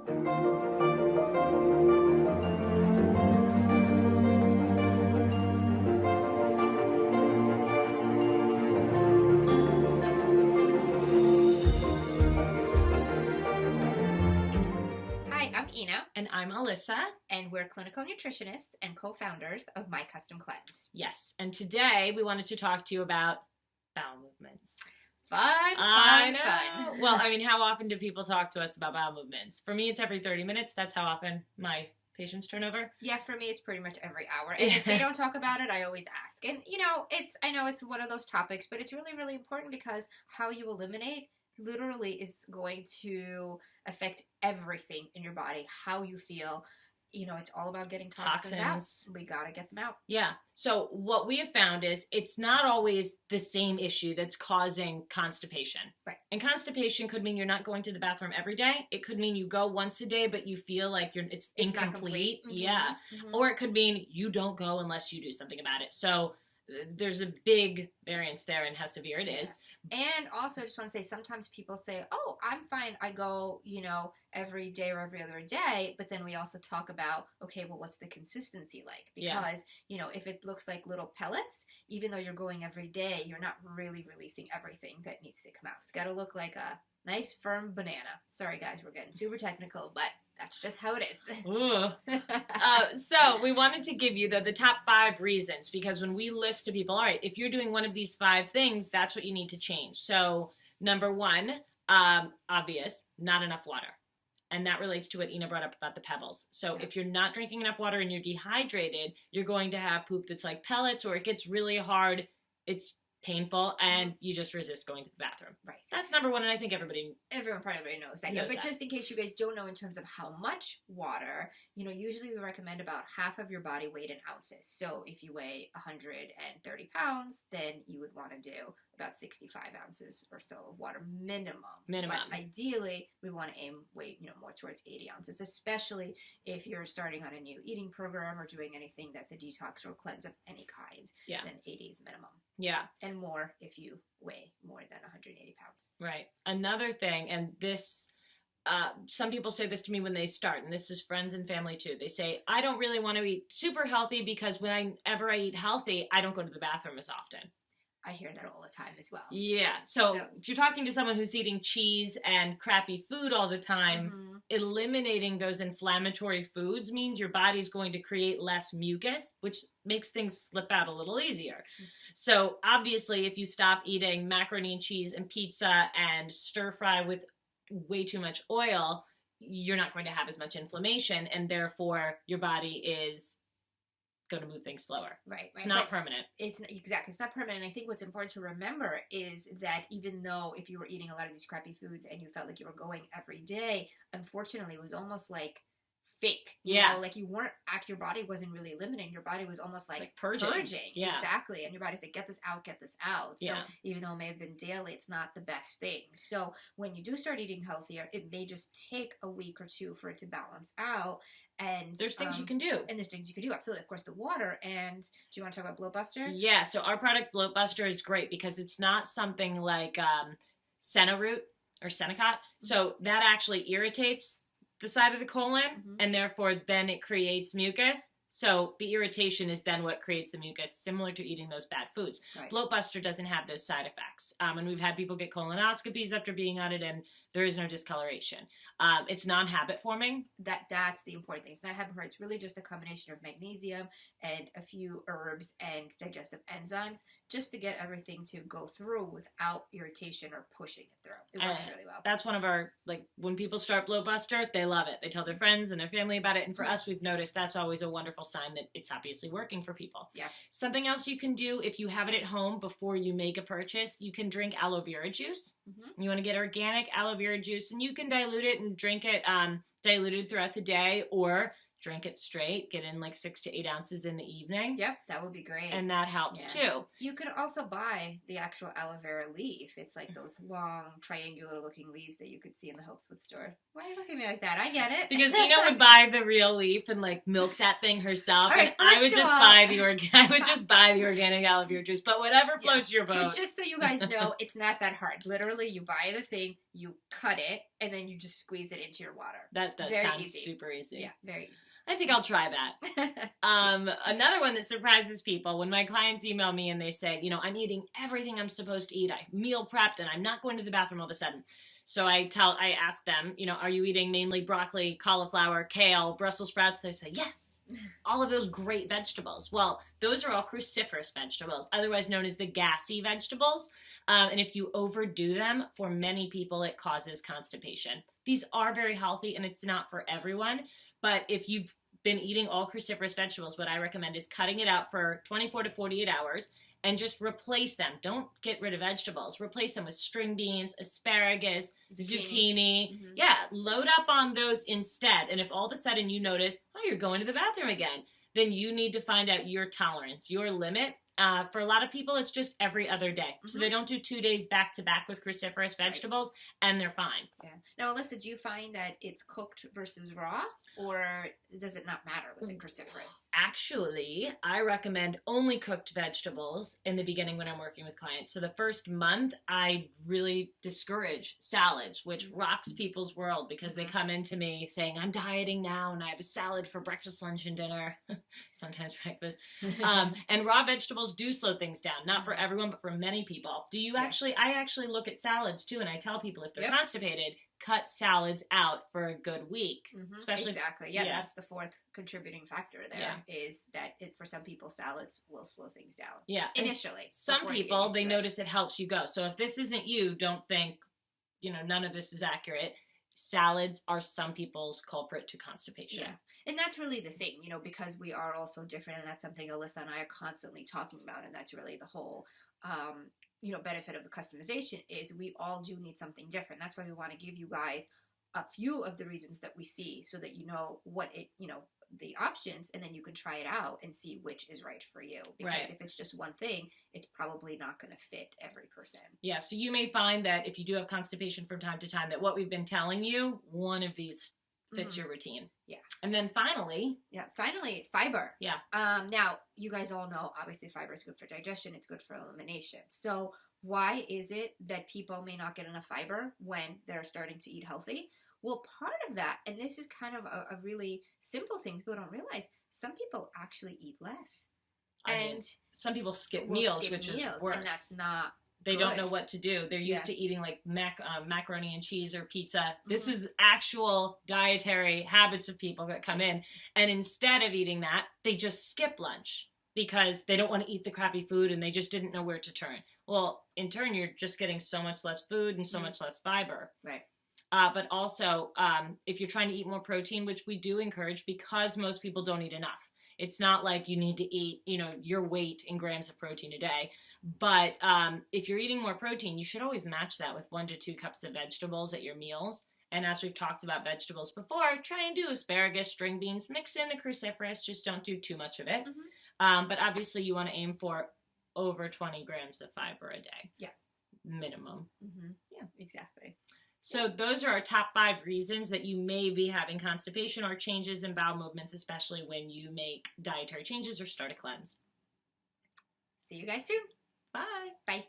Hi, I'm Ina, And I'm Alyssa. and we're clinical nutritionists and co-founders of My Custom Cleanse. Yes, and today we wanted to talk to you about bowel movements. Fun. Well, I mean, how often do people talk to us about bowel movements? For me, it's every 30 minutes. That's how often my patients turn over. Yeah, for me, it's pretty much every hour. And if they don't talk about it, I always ask. And, I know it's one of those topics, but it's really, really important because how you eliminate literally is going to affect everything in your body, how you feel. It's all about getting toxins out. We got to get them out. Yeah. So what we have found is it's not always the same issue that's causing constipation. Right. And constipation could mean you're not going to the bathroom every day. It could mean you go once a day, but you feel like it's incomplete. Mm-hmm. Yeah. Mm-hmm. Or it could mean you don't go unless you do something about it. So there's a big variance there in how severe it is. And also, I just want to say, sometimes people say, oh, I'm fine. I go, every day or every other day. But then we also talk about, okay, well, what's the consistency like? Because, if it looks like little pellets, even though you're going every day, you're not really releasing everything that needs to come out. It's got to look like a nice, firm banana. Sorry, guys, we're getting super technical, but that's just how it is. Ooh. So we wanted to give you the top 5 reasons, because when we list to people, all right, if you're doing one of these 5 things, that's what you need to change. So number 1, obvious, not enough water. And that relates to what Ina brought up about the pebbles. So if you're not drinking enough water and you're dehydrated, you're going to have poop that's like pellets, or it gets really hard. It's painful, and you just resist going to the bathroom. Right. That's number 1, and I think everyone probably knows that. But just in case you guys don't know in terms of how much water, usually we recommend about half of your body weight in ounces. So if you weigh 130 pounds, then you would want to do about 65 ounces or so of water minimum. But ideally, we want to aim weight, more towards 80 ounces, especially if you're starting on a new eating program or doing anything that's a detox or cleanse of any kind. Yeah. Then 80 is minimum. Yeah. And more if you weigh more than 180 pounds. Right. Another thing, and this, some people say this to me when they start, and this is friends and family too. They say, I don't really want to eat super healthy because whenever I eat healthy, I don't go to the bathroom as often. I hear that all the time as well. Yeah. So if you're talking to someone who's eating cheese and crappy food all the time, eliminating those inflammatory foods means your body's going to create less mucus, which makes things slip out a little easier. So obviously, if you stop eating macaroni and cheese and pizza and stir fry with way too much oil, you're not going to have as much inflammation, and therefore your body is going to move things slower. Right. It's not permanent. It's not permanent. And I think what's important to remember is that even though if you were eating a lot of these crappy foods and you felt like you were going every day, unfortunately it was almost like fake. Like your body wasn't really eliminating. Your body was almost like purging. Yeah. Exactly. And your body's like, get this out. So even though it may have been daily, it's not the best thing. So when you do start eating healthier, it may just take a week or 2 for it to balance out. And there's things you can do. And there's things you can do. Absolutely. Of course, the water. And do you want to talk about Bloat Buster? Yeah. So our product Bloat Buster is great because it's not something like senna root or Senecot. So that actually irritates the side of the colon, and therefore then it creates mucus. So the irritation is then what creates the mucus, similar to eating those bad foods. Right. Bloat Buster doesn't have those side effects. And we've had people get colonoscopies after being on it, and there is no discoloration. It's non-habit forming. That's the important thing. It's not habit forming. It's really just a combination of magnesium and a few herbs and digestive enzymes just to get everything to go through without irritation or pushing it through. It works really well. That's one of our, when people start Bloat Buster, they love it. They tell their friends and their family about it. And for us, we've noticed that's always a wonderful sign that it's obviously working for people. Yeah. Something else you can do if you have it at home before you make a purchase, you can drink aloe vera juice. You want to get organic aloe vera juice, and you can dilute it and drink it diluted throughout the day, or drink it straight, get in like 6 to 8 ounces in the evening. Yep, that would be great. And that helps too. You could also buy the actual aloe vera leaf. It's like those long, triangular looking leaves that you could see in the health food store. Why are you looking at me like that? I get it. Because Ina would buy the real leaf and like milk that thing herself, right, and I would just buy the organic aloe vera juice. But whatever floats your boat. But just so you guys know, it's not that hard. Literally, you buy the thing, you cut it, and then you just squeeze it into your water. That does sound super easy. Yeah, very easy. I think I'll try that. Another one that surprises people, when my clients email me and they say, you know, I'm eating everything I'm supposed to eat. I meal prepped and I'm not going to the bathroom all of a sudden. So I ask them, you know, are you eating mainly broccoli, cauliflower, kale, Brussels sprouts? They say, yes. All of those great vegetables. Well, those are all cruciferous vegetables, otherwise known as the gassy vegetables. And if you overdo them, for many people, it causes constipation. These are very healthy and it's not for everyone. But if you've been eating all cruciferous vegetables, what I recommend is cutting it out for 24 to 48 hours and just replace them. Don't get rid of vegetables. Replace them with string beans, asparagus, zucchini. Yeah, load up on those instead. And if all of a sudden you notice, oh, you're going to the bathroom again, then you need to find out your tolerance, your limit. For a lot of people, it's just every other day. So they don't do 2 days back to back with cruciferous vegetables, and they're fine. Yeah. Now, Alyssa, do you find that it's cooked versus raw, or does it not matter with the cruciferous? Actually, I recommend only cooked vegetables in the beginning when I'm working with clients. So the first month, I really discourage salads, which rocks people's world because they come into me saying, I'm dieting now and I have a salad for breakfast, lunch, and dinner, sometimes breakfast. And raw vegetables do slow things down. Not for everyone, but for many people. Do you actually, I actually look at salads too, and I tell people if they're constipated, cut salads out for a good week. Especially exactly. Yeah, that's the fourth contributing factor there is that for some people, salads will slow things down. Yeah. Initially. Some people, they notice it helps you go. So if this isn't you, don't think, you know, none of this is accurate. Salads are some people's culprit to constipation. Yeah. And that's really the thing, you know, because we are all so different, and that's something Alyssa and I are constantly talking about, and that's really the whole you know, benefit of the customization is we all do need something different. That's why we want to give you guys a few of the reasons that we see so that you know what it, you know, the options, and then you can try it out and see which is right for you. Because if it's just one thing, it's probably not going to fit every person. Yeah, so you may find that if you do have constipation from time to time, that what we've been telling you, one of these fits your routine. Yeah. And then finally, fiber. Yeah. Now, you guys all know, obviously, fiber is good for digestion. It's good for elimination. So why is it that people may not get enough fiber when they're starting to eat healthy? Well, part of that, and this is kind of a really simple thing people don't realize, some people actually eat less. I mean, some people skip meals, which is worse. And that's not They don't know what to do. They're used to eating like macaroni and cheese or pizza. This is actual dietary habits of people that come in. And instead of eating that, they just skip lunch because they don't want to eat the crappy food and they just didn't know where to turn. Well, in turn, you're just getting so much less food and so much less fiber. Right. But also, if you're trying to eat more protein, which we do encourage because most people don't eat enough. It's not like you need to eat, you know, your weight in grams of protein a day. But if you're eating more protein, you should always match that with 1 to 2 cups of vegetables at your meals. And as we've talked about vegetables before, try and do asparagus, string beans, mix in the cruciferous, just don't do too much of it. But obviously you want to aim for over 20 grams of fiber a day. Yeah. Minimum. Yeah, exactly. So those are our top 5 reasons that you may be having constipation or changes in bowel movements, especially when you make dietary changes or start a cleanse. See you guys soon. Bye. Bye.